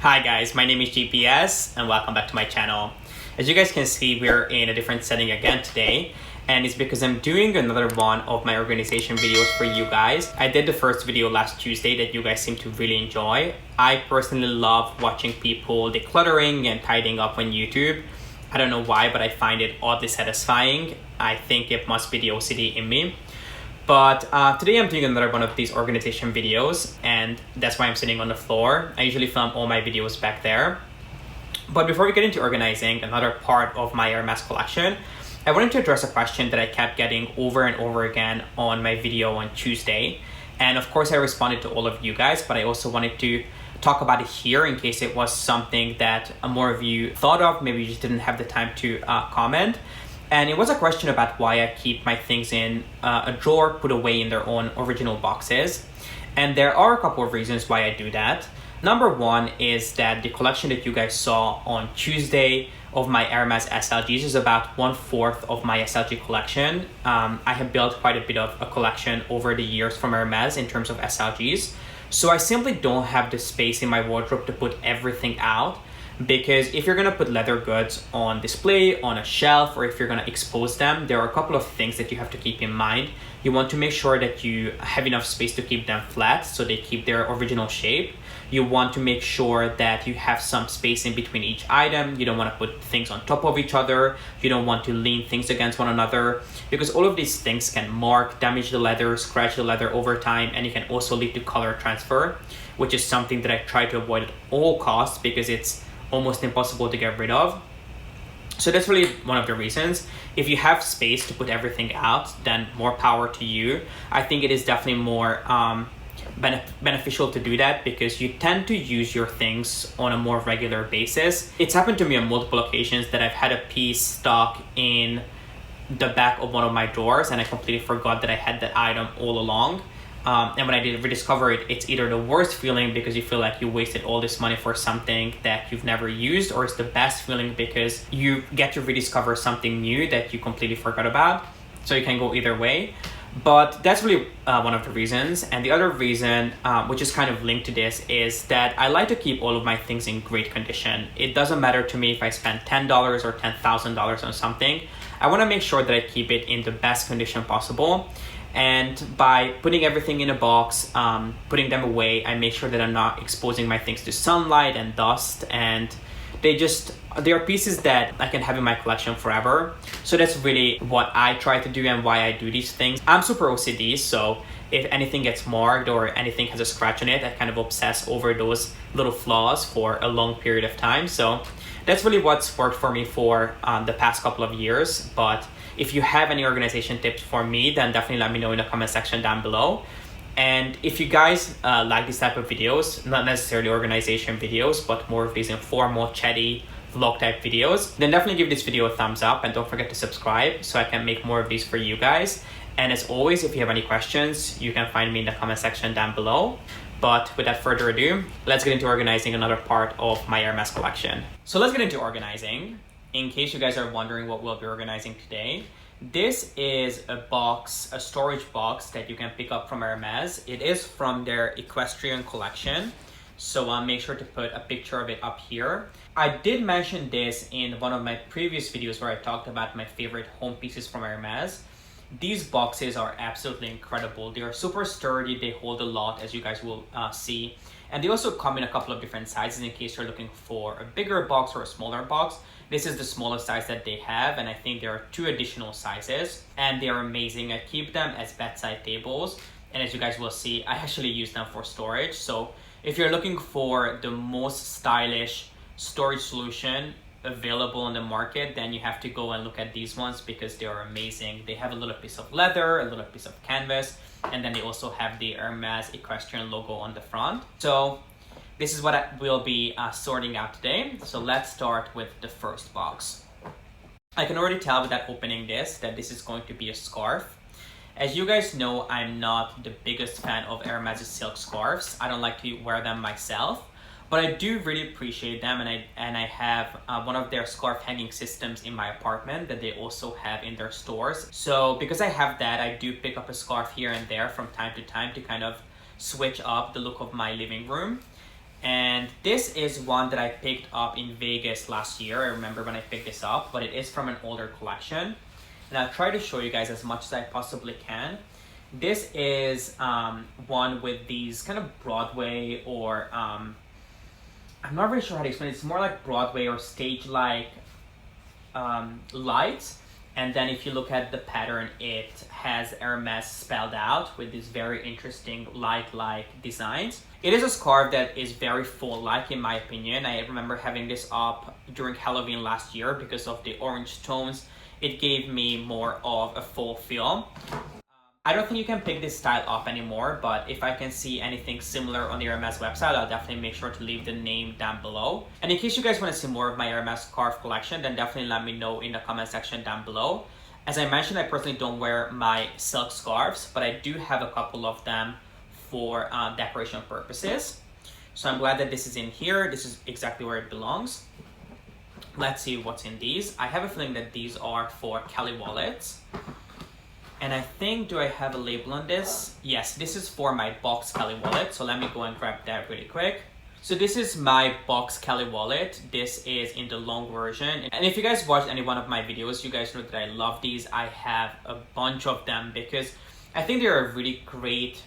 Hi guys, my name is G.P.S. and welcome back to my channel. As you guys can see, we're in a different setting again today, and it's because I'm doing another one of my organization videos for you guys. I did the first video last Tuesday that you guys seem to really enjoy. I personally love watching people decluttering and tidying up on YouTube. I don't know why, but I find it oddly satisfying. I think it must be the OCD in me. But today I'm doing another one of these organization videos, and that's why I'm sitting on the floor. I usually film all my videos back there. But before we get into organizing another part of my Hermes collection, I wanted to address a question that I kept getting over and over again on my video on Tuesday. And of course I responded to all of you guys, but I also wanted to talk about it here in case it was something that more of you thought of, maybe you just didn't have the time to comment. And it was a question about why I keep my things in a drawer put away in their own original boxes. And there are a couple of reasons why I do that. Number one is that the collection that you guys saw on Tuesday of my Hermes SLGs is about 1/4 of my SLG collection. I have built quite a bit of a collection over the years from Hermes in terms of SLGs. So I simply don't have the space in my wardrobe to put everything out. Because if you're gonna put leather goods on display, on a shelf, or if you're gonna expose them, there are a couple of things that you have to keep in mind. You want to make sure that you have enough space to keep them flat so they keep their original shape. You want to make sure that you have some space in between each item. You don't want to put things on top of each other. You don't want to lean things against one another, because all of these things can mark, damage the leather, scratch the leather over time, and it can also lead to color transfer, which is something that I try to avoid at all costs because it's almost impossible to get rid of. So that's really one of the reasons. If you have space to put everything out, then more power to you. I think it is definitely more beneficial to do that because you tend to use your things on a more regular basis. It's happened to me on multiple occasions that I've had a piece stuck in the back of one of my drawers and I completely forgot that I had that item all along. And when I did rediscover it, it's either the worst feeling because you feel like you wasted all this money for something that you've never used, or it's the best feeling because you get to rediscover something new that you completely forgot about. So you can go either way. But that's really one of the reasons. And the other reason, which is kind of linked to this, is that I like to keep all of my things in great condition. It doesn't matter to me if I spend $10 or $10,000 on something. I want to make sure that I keep it in the best condition possible. And by putting everything in a box, putting them away, I make sure that I'm not exposing my things to sunlight and dust, and they are pieces that I can have in my collection forever. So that's really what I try to do and why I do these things. I'm super OCD, so if anything gets marked or anything has a scratch on it, I kind of obsess over those little flaws for a long period of time. So that's really what's worked for me for the past couple of years. But if you have any organization tips for me, then definitely let me know in the comment section down below. And if you guys like this type of videos, not necessarily organization videos, but more of these informal, chatty, vlog type videos, then definitely give this video a thumbs up and don't forget to subscribe so I can make more of these for you guys. And as always, if you have any questions, you can find me in the comment section down below. But without further ado, let's get into organizing another part of my Hermes collection. So let's get into organizing. In case you guys are wondering what we'll be organizing today, this is a storage box that you can pick up from Hermes. It is from their Equestrian collection. So I'll make sure to put a picture of it up here. I did mention this in one of my previous videos where I talked about my favorite home pieces from Hermes. These boxes are absolutely incredible. They are super sturdy, they hold a lot, as you guys will see. And they also come in a couple of different sizes in case you're looking for a bigger box or a smaller box. This is the smallest size that they have, and I think there are 2 additional sizes, and they are amazing. I keep them as bedside tables, and as you guys will see, I actually use them for storage. So if you're looking for the most stylish storage solution available on the market, then you have to go and look at these ones because they are amazing. They have a little piece of leather, a little piece of canvas, and then they also have the Hermes Equestrian logo on the front. So this is what I will be sorting out today. So let's start with the first box. I can already tell without opening this that this is going to be a scarf. As you guys know, I'm not the biggest fan of Hermes silk scarves. I don't like to wear them myself. But I do really appreciate them, and I have one of their scarf hanging systems in my apartment that they also have in their stores. So because I have that, I do pick up a scarf here and there from time to time to kind of switch up the look of my living room. And this is one that I picked up in Vegas last year. I remember when I picked this up, but it is from an older collection. And I'll try to show you guys as much as I possibly can. This is one with these kind of Broadway or, I'm not really sure how to explain it. It's more like Broadway or stage-like lights. And then if you look at the pattern, it has Hermes spelled out with these very interesting light-like designs. It is a scarf that is very full-like in my opinion. I remember having this up during Halloween last year because of the orange tones. It gave me more of a full feel. I don't think you can pick this style up anymore, but if I can see anything similar on the Hermes website, I'll definitely make sure to leave the name down below. And in case you guys want to see more of my Hermes scarf collection, then definitely let me know in the comment section down below. As I mentioned, I personally don't wear my silk scarves, but I do have a couple of them for decoration purposes. So I'm glad that this is in here. This is exactly where it belongs. Let's see what's in these. I have a feeling that these are for KYLIE wallets. And I think, do I have a label on this? Yes, this is for my box KYLIE wallet. So let me go and grab that really quick. So this is my box KYLIE wallet. This is in the long version. And if you guys watched any one of my videos, you guys know that I love these. I have a bunch of them because I think they're a really great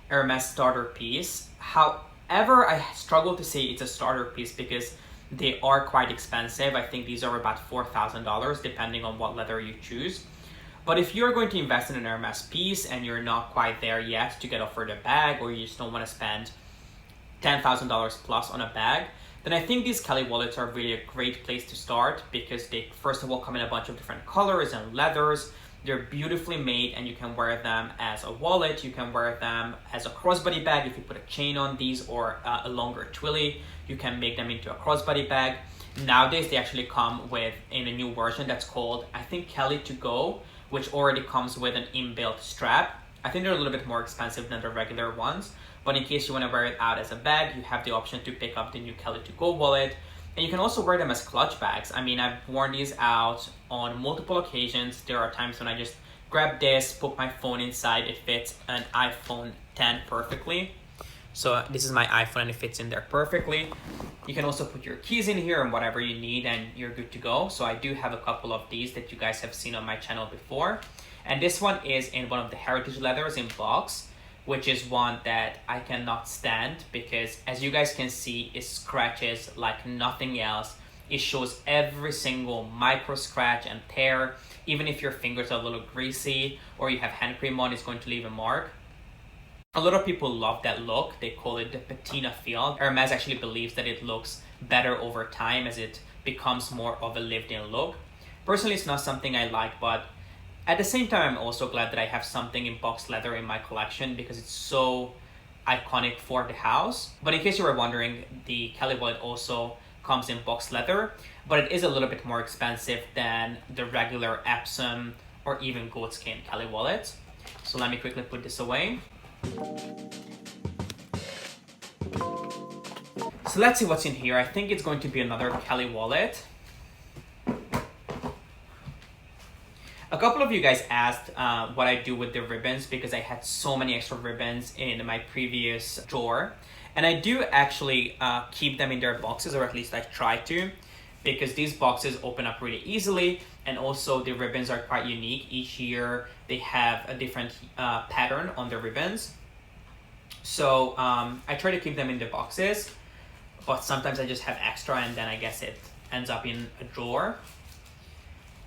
Hermes starter piece. However, I struggle to say it's a starter piece because they are quite expensive. I think these are about $4,000 depending on what leather you choose. But if you're going to invest in an Hermes piece and you're not quite there yet to get offered a bag, or you just don't want to spend $10,000 plus on a bag, then I think these KYLIE wallets are really a great place to start because they first of all come in a bunch of different colors and leathers. They're beautifully made and you can wear them as a wallet. You can wear them as a crossbody bag. If you put a chain on these or a longer twilly, you can make them into a crossbody bag. Nowadays, they actually come in a new version that's called, I think, Cali to go, which already comes with an inbuilt strap. I think they're a little bit more expensive than the regular ones, but in case you want to wear it out as a bag, you have the option to pick up the new Cali to go wallet. And you can also wear them as clutch bags. I mean, I've worn these out on multiple occasions. There are times when I just grab this, put my phone inside. It fits an iPhone 10 perfectly. So this is my iPhone and it fits in there perfectly. You can also put your keys in here and whatever you need and you're good to go. So I do have a couple of these that you guys have seen on my channel before. And this one is in one of the heritage leathers in box, which is one that I cannot stand because as you guys can see, it scratches like nothing else. It shows every single micro scratch and tear. Even if your fingers are a little greasy or you have hand cream on, it's going to leave a mark. A lot of people love that look. They call it the patina feel. Hermes actually believes that it looks better over time as it becomes more of a lived-in look. Personally, it's not something I like, but at the same time, I'm also glad that I have something in box leather in my collection because it's so iconic for the house. But in case you were wondering, the KYLIE wallet also comes in box leather, but it is a little bit more expensive than the regular Epsom or even goatskin KYLIE wallet. So let me quickly put this away. So let's see what's in here. I think it's going to be another KYLIE wallet. A couple of you guys asked what I do with the ribbons because I had so many extra ribbons in my previous drawer. And I do actually keep them in their boxes, or at least I try to, because these boxes open up really easily. And also the ribbons are quite unique. Each year they have a different pattern on the ribbons. So I try to keep them in the boxes, but sometimes I just have extra and then I guess it ends up in a drawer.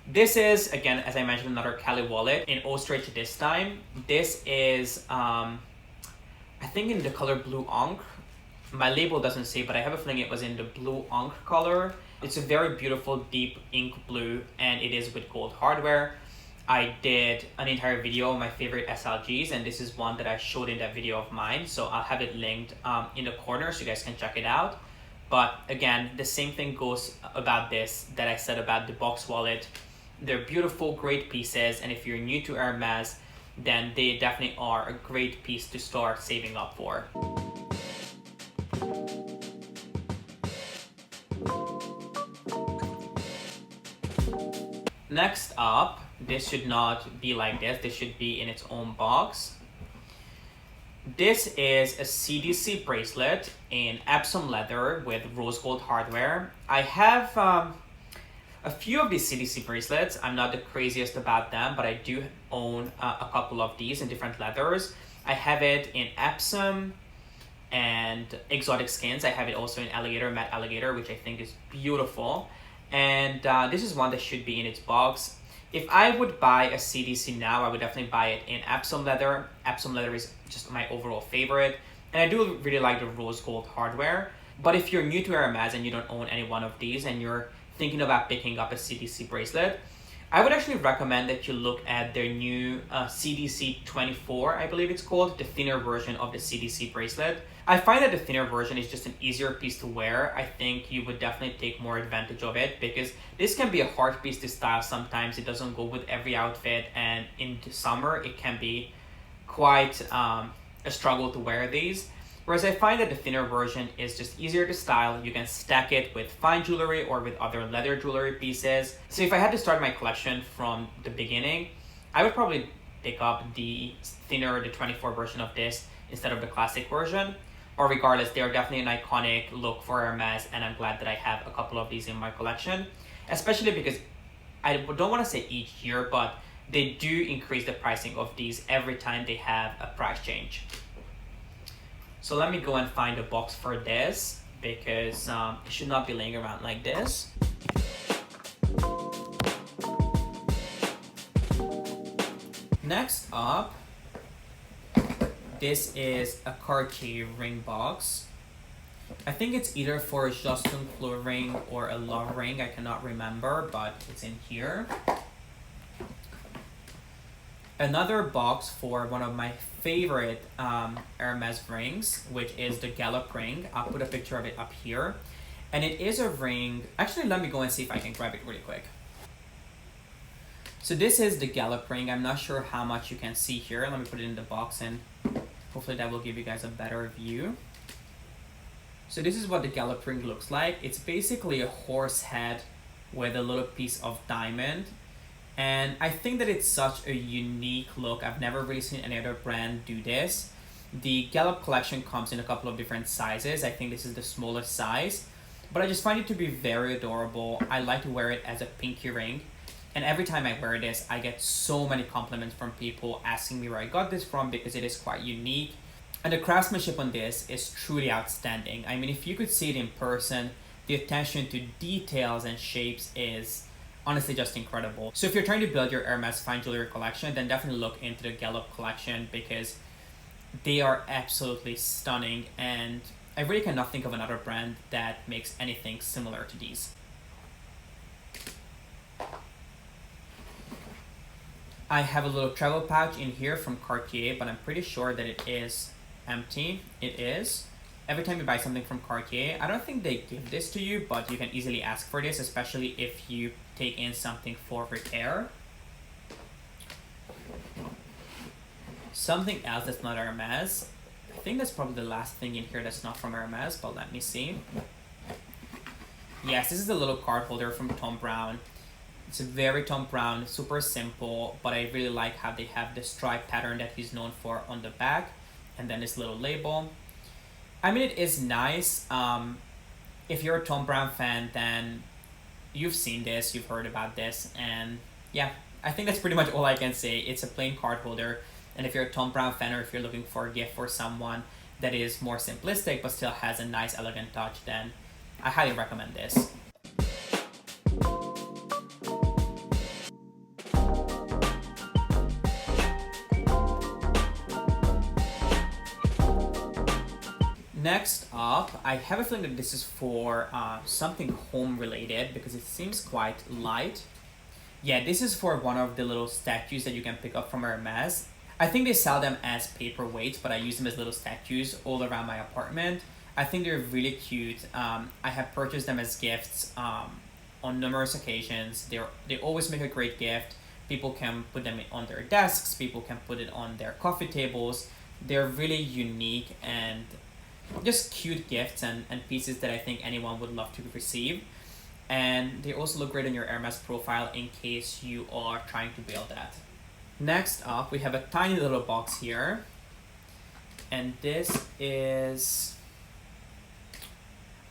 This is, again, as I mentioned, another KYLIE wallet in Ostrich this time. This is, I think in the color blue ochre. My label doesn't say, but I have a feeling it was in the blue ochre color. It's a very beautiful deep ink blue and it is with gold hardware. I did an entire video of my favorite SLGs and this is one that I showed in that video of mine. So I'll have it linked in the corner so you guys can check it out. But again, the same thing goes about this that I said about the box wallet. They're beautiful, great pieces. And if you're new to Hermes, then they definitely are a great piece to start saving up for. Next up, this should not be like this. This should be in its own box. This is a CDC bracelet in Epsom leather with rose gold hardware. I have a few of these CDC bracelets. I'm not the craziest about them, but I do own a couple of these in different leathers. I have it in Epsom and exotic skins. I have it also in alligator, matte alligator, which I think is beautiful. And this is one that should be in its box. If I would buy a CDC now, I would definitely buy it in Epsom leather. Epsom leather is just my overall favorite. And I do really like the rose gold hardware. But if you're new to Hermes and you don't own any one of these and you're thinking about picking up a CDC bracelet, I would actually recommend that you look at their new CDC 24, I believe it's called, the thinner version of the CDC bracelet. I find that the thinner version is just an easier piece to wear. I think you would definitely take more advantage of it because this can be a hard piece to style sometimes. It doesn't go with every outfit, and in the summer it can be quite a struggle to wear these. Whereas I find that the thinner version is just easier to style. You can stack it with fine jewelry or with other leather jewelry pieces. So if I had to start my collection from the beginning, I would probably pick up the thinner, the 24 version of this instead of the classic version. Or regardless, they are definitely an iconic look for Hermes, and I'm glad that I have a couple of these in my collection. Especially because I don't want to say each year, but they do increase the pricing of these every time they have a price change. So let me go and find a box for this because it should not be laying around like this. Next up, this is a Cartier ring box. I think it's either for a Justin Fleur ring or a love ring, I cannot remember, but it's in here. Another box for one of my favorite Hermes rings, which is the Gallup ring. I'll put a picture of it up here. And it is a ring, actually let me go and see if I can grab it really quick. So this is the Gallup ring. I'm not sure how much you can see here. Let me put it in the box and hopefully that will give you guys a better view. So this is what the Gallup ring looks like. It's basically a horse head with a little piece of diamond. And I think that it's such a unique look. I've never really seen any other brand do this. The Gallup collection comes in a couple of different sizes. I think this is the smallest size, but I just find it to be very adorable. I like to wear it as a pinky ring. And every time I wear this, I get so many compliments from people asking me where I got this from because it is quite unique. And the craftsmanship on this is truly outstanding. I mean, if you could see it in person, the attention to details and shapes is honestly just incredible. So if you're trying to build your Hermes fine jewelry collection, then definitely look into the Gallup collection because they are absolutely stunning, and I really cannot think of another brand that makes anything similar to these. I have a little travel pouch in here from Cartier, but I'm pretty sure that it is empty. It is. Every time you buy something from Cartier, I don't think they give this to you, but you can easily ask for this, especially if you take in something for repair. Something else that's not Hermes. I think that's probably the last thing in here that's not from Hermes, but let me see. Yes, this is a little card holder from Thom Browne. It's a very Thom Browne, super simple, but I really like how they have the stripe pattern that he's known for on the back, and then this little label. I mean, it is nice. If you're a Thom Browne fan, then you've seen this, you've heard about this, and yeah, I think that's pretty much all I can say. It's a plain card holder, and if you're a Thom Browne fan or if you're looking for a gift for someone that is more simplistic but still has a nice, elegant touch, then I highly recommend this. Next up, I have a feeling that this is for something home related because it seems quite light. Yeah, this is for one of the little statues that you can pick up from Hermes. I think they sell them as paperweights, but I use them as little statues all around my apartment. I think they're really cute. I have purchased them as gifts on numerous occasions. They always make a great gift. People can put them on their desks. People can put it on their coffee tables. They're really unique and just cute gifts and pieces that I think anyone would love to receive. And they also look great on your Hermes profile in case you are trying to build that. Next up, we have a tiny little box here. And this is,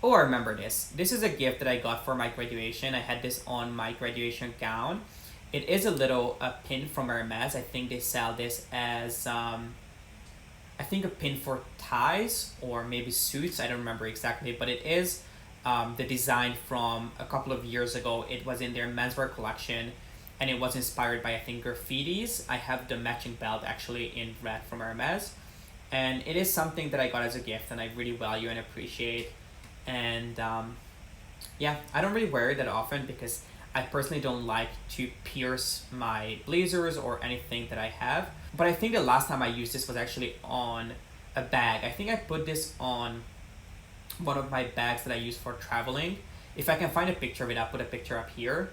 oh, I remember this. This is a gift that I got for my graduation. I had this on my graduation gown. It is a little pin from Hermes. I think they sell this as, I think a pin for ties or maybe suits. I don't remember exactly, but it is the design from a couple of years ago. It was in their menswear collection and it was inspired by, I think, graffitis. I have the matching belt actually in red from Hermes. And it is something that I got as a gift and I really value and appreciate. And yeah, I don't really wear it that often because I personally don't like to pierce my blazers or anything that I have. But I think the last time I used this was actually on a bag. I think I put this on one of my bags that I use for traveling. If I can find a picture of it, I'll put a picture up here.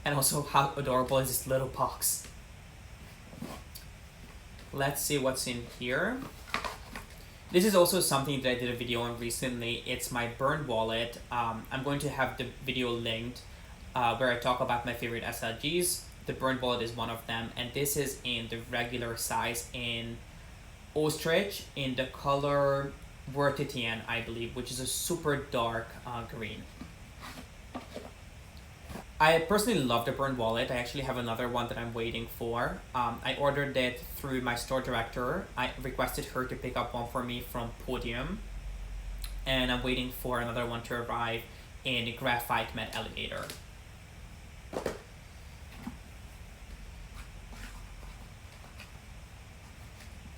And also, how adorable is this little box? Let's see what's in here. This is also something that I did a video on recently. It's my burn wallet. I'm going to have the video linked where I talk about my favorite SLGs. The burn wallet is one of them. And this is in the regular size in ostrich in the color Vertitian, I believe, which is a super dark green. I personally love the burn wallet. I actually have another one that I'm waiting for. I ordered it through my store director. I requested her to pick up one for me from Podium. And I'm waiting for another one to arrive in graphite matte alligator.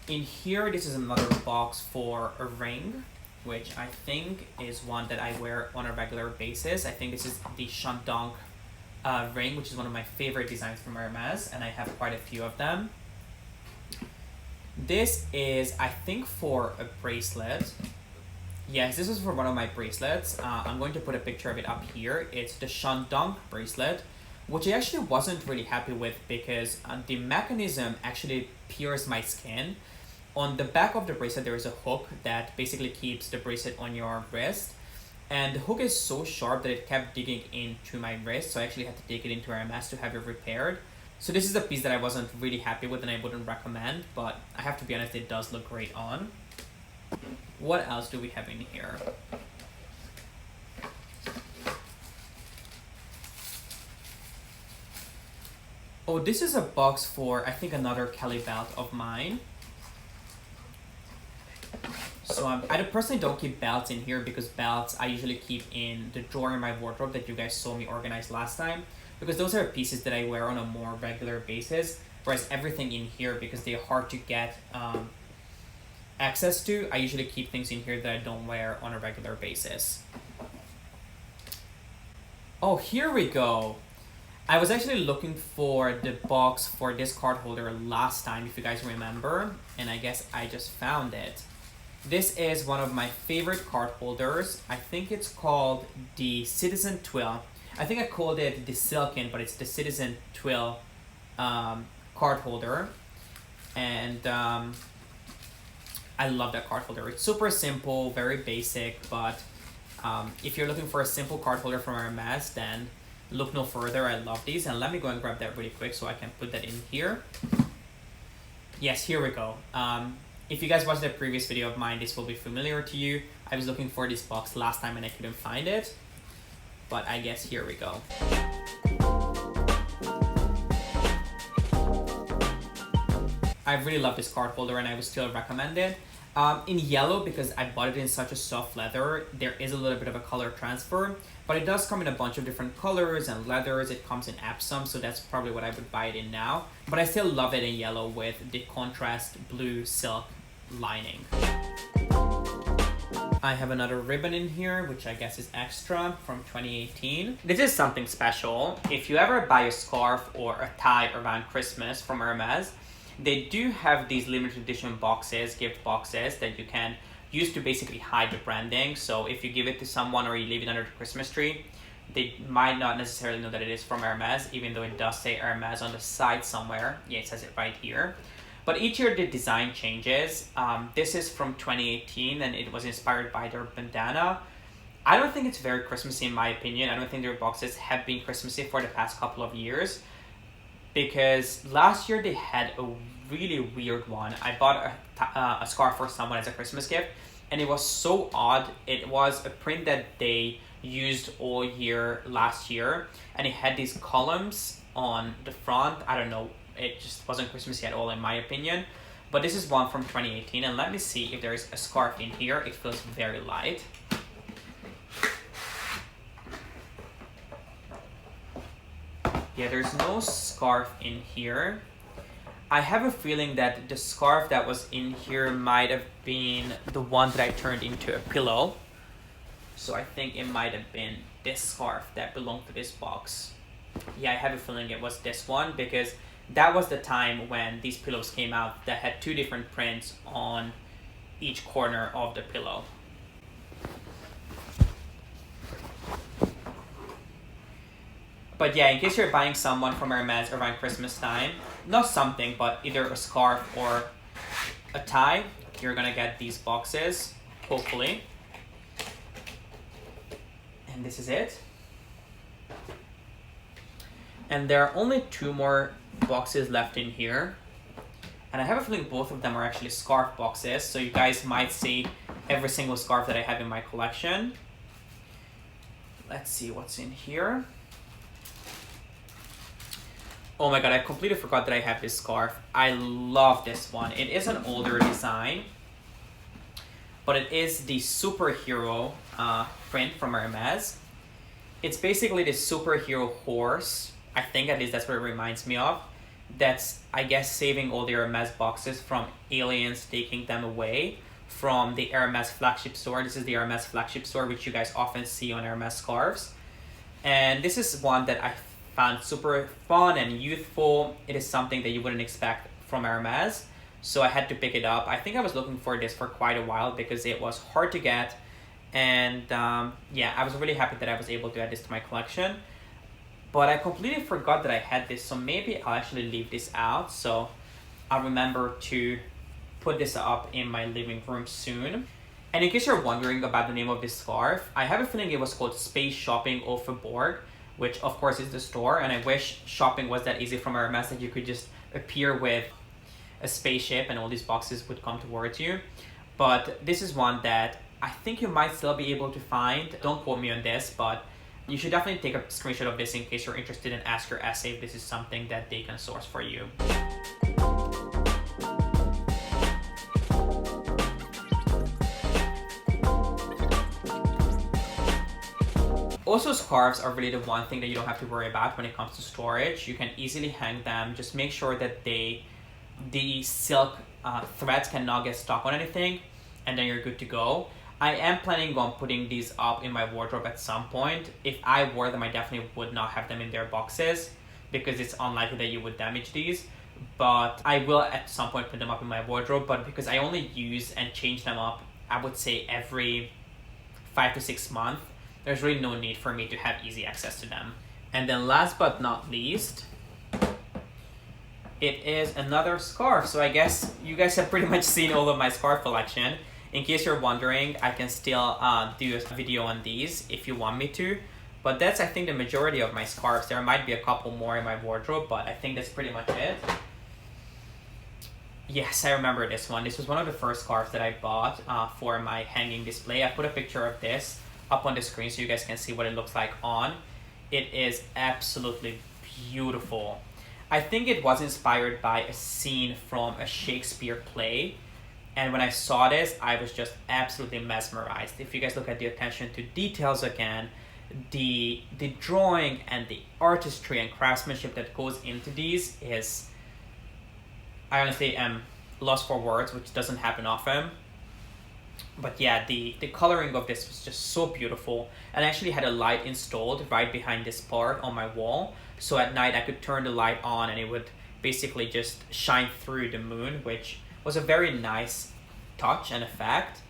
In here, this is another box for a ring, which I think is one that I wear on a regular basis. I think this is the Shandong ring, which is one of my favorite designs from Hermes, and I have quite a few of them. This is, I think, for a bracelet. Yes, this is for one of my bracelets. I'm going to put a picture of it up here. It's the Shandong bracelet, which I actually wasn't really happy with because the mechanism actually pierced my skin. On the back of the bracelet, there is a hook that basically keeps the bracelet on your wrist. And the hook is so sharp that it kept digging into my wrist, so I actually had to take it into Hermes to have it repaired. So this is a piece that I wasn't really happy with and I wouldn't recommend, but I have to be honest, it does look great on. What else do we have in here? Oh, this is a box for, I think, another Cali belt of mine. So I personally don't keep belts in here because belts I usually keep in the drawer in my wardrobe that you guys saw me organize last time, because those are pieces that I wear on a more regular basis, whereas everything in here, because they're hard to get access to, I usually keep things in here that I don't wear on a regular basis. Oh, here we go. I was actually looking for the box for this card holder last time, if you guys remember, and I guess I just found it. This is one of my favorite card holders. I think it's called the Citizen Twill. I think I called it the Silken, but it's the Citizen Twill card holder. And I love that card holder. It's super simple, very basic, but if you're looking for a simple card holder from Hermes, then look no further. I love these. And let me go and grab that really quick so I can put that in here. Yes, here we go. If you guys watched the previous video of mine, this will be familiar to you. I was looking for this box last time and I couldn't find it, but I guess here we go. I really love this card holder and I would still recommend it. In yellow, because I bought it in such a soft leather, there is a little bit of a color transfer, but it does come in a bunch of different colors and leathers. It comes in Epsom, so that's probably what I would buy it in now. But I still love it in yellow with the contrast blue silk lining. I have another ribbon in here, which I guess is extra from 2018. This is something special. If you ever buy a scarf or a tie around Christmas from Hermes, they do have these limited edition boxes, gift boxes, that you can use to basically hide the branding. So if you give it to someone or you leave it under the Christmas tree, they might not necessarily know that it is from Hermes, even though it does say Hermes on the side somewhere. Yeah, it says it right here. But each year the design changes. This is from 2018 and it was inspired by their bandana. I don't think it's very Christmassy in my opinion. I don't think their boxes have been Christmassy for the past couple of years. because last year they had a really weird one. I bought a scarf for someone as a Christmas gift, and it was so odd. It was a print that they used all year last year, and it had these columns on the front. I don't know, it just wasn't Christmassy at all in my opinion. But this is one from 2018, and let me see if there is a scarf in here. It feels very light. Yeah, there's no scarf in here. I have a feeling that the scarf that was in here might have been the one that I turned into a pillow. So I think it might have been this scarf that belonged to this box. Yeah, I have a feeling it was this one, because that was the time when these pillows came out that had two different prints on each corner of the pillow. But yeah, in case you're buying someone from Hermes around Christmas time, not something, but either a scarf or a tie, you're gonna get these boxes, hopefully. And this is it. And there are only 2 more boxes left in here. And I have a feeling both of them are actually scarf boxes, so you guys might see every single scarf that I have in my collection. Let's see what's in here. Oh my god, I completely forgot that I have this scarf. I love this one. It is an older design, but it is the superhero print from Hermes. It's basically the superhero horse. I think at least that's what it reminds me of. That's, I guess, saving all the Hermes boxes from aliens taking them away from the Hermes flagship store. This is the Hermes flagship store, which you guys often see on Hermes Scarves. And this is one that I found super fun and youthful. It is something that you wouldn't expect from Hermes, so I had to pick it up. I think I was looking for this for quite a while because it was hard to get, and yeah, I was really happy that I was able to add this to my collection. But I completely forgot that I had this, so maybe I'll actually leave this out, so I'll remember to put this up in my living room soon. And in case you're wondering about the name of this scarf, I have a feeling it was called Space Shopping Overboard, which of course is the store, and I wish shopping was that easy from Hermes that you could just appear with a spaceship and all these boxes would come towards you. But this is one that I think you might still be able to find. Don't quote me on this, but you should definitely take a screenshot of this in case you're interested and ask your essay if this is something that they can source for you. Also, scarves are really the one thing that you don't have to worry about when it comes to storage. You can easily hang them. Just make sure that the silk threads cannot get stuck on anything, and then you're good to go. I am planning on putting these up in my wardrobe at some point. If I wore them, I definitely would not have them in their boxes because it's unlikely that you would damage these. But I will at some point put them up in my wardrobe, but because I only use and change them up, I would say every 5 to 6 months, there's really no need for me to have easy access to them. And then last but not least, it is another scarf. So I guess you guys have pretty much seen all of my scarf collection. In case you're wondering, I can still do a video on these if you want me to. But that's, I think, the majority of my scarves. There might be a couple more in my wardrobe, but I think that's pretty much it. Yes, I remember this one. This was one of the first scarves that I bought for my hanging display. I put a picture of this up on the screen so you guys can see what it looks like on. It is absolutely beautiful. I think it was inspired by a scene from a Shakespeare play, and when I saw this, I was just absolutely mesmerized. If you guys look at the attention to details again, the drawing and the artistry and craftsmanship that goes into these is, I honestly am lost for words, which doesn't happen often. But yeah, the coloring of this was just so beautiful. And I actually had a light installed right behind this part on my wall. So at night I could turn the light on and it would basically just shine through the moon, which was a very nice touch and effect.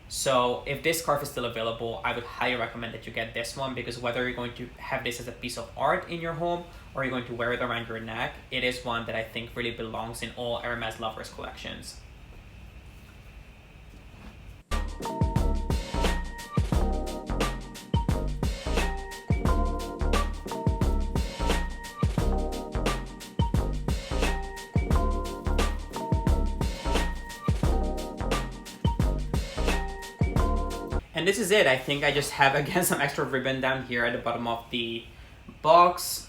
So if this scarf is still available, I would highly recommend that you get this one, because whether you're going to have this as a piece of art in your home or you're going to wear it around your neck, it is one that I think really belongs in all Hermes lovers collections. And this is it. I think I just have again some extra ribbon down here at the bottom of the box,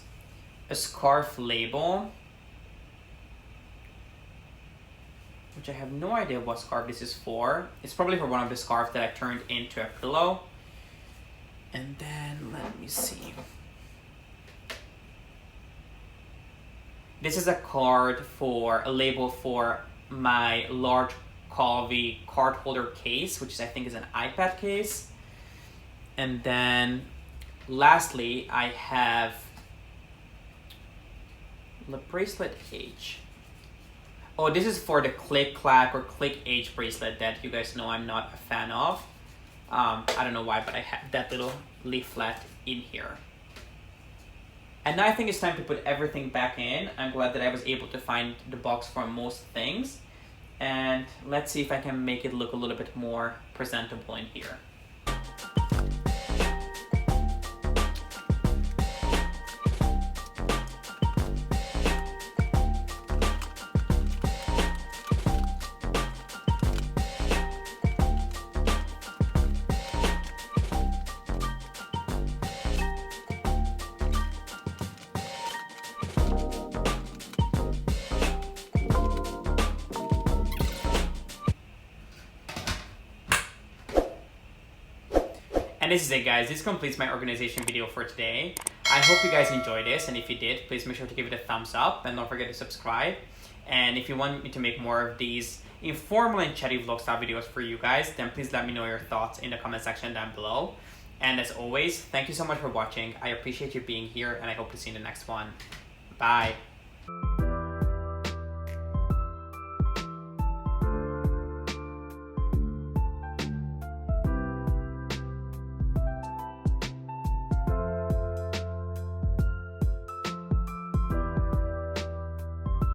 a scarf label, which I have no idea what scarf this is for. It's probably for one of the scarves that I turned into a pillow. And then let me see. This is a card for a label for my large KYLIE card holder case, which is, I think is an iPad case. And then lastly, I have the bracelet H. Oh, this is for the click clack or click H bracelet that you guys know I'm not a fan of. I don't know why, but I have that little leaflet in here. And now I think it's time to put everything back in. I'm glad that I was able to find the box for most things. And let's see if I can make it look a little bit more presentable in here. And this is it, guys. This completes my organization video for today. I hope you guys enjoyed this, and if you did, please make sure to give it a thumbs up and don't forget to subscribe. And if you want me to make more of these informal and chatty vlog style videos for you guys, then please let me know your thoughts in the comment section down below. And as always, thank you so much for watching. I appreciate you being here, and I hope to see you in the next one. Bye.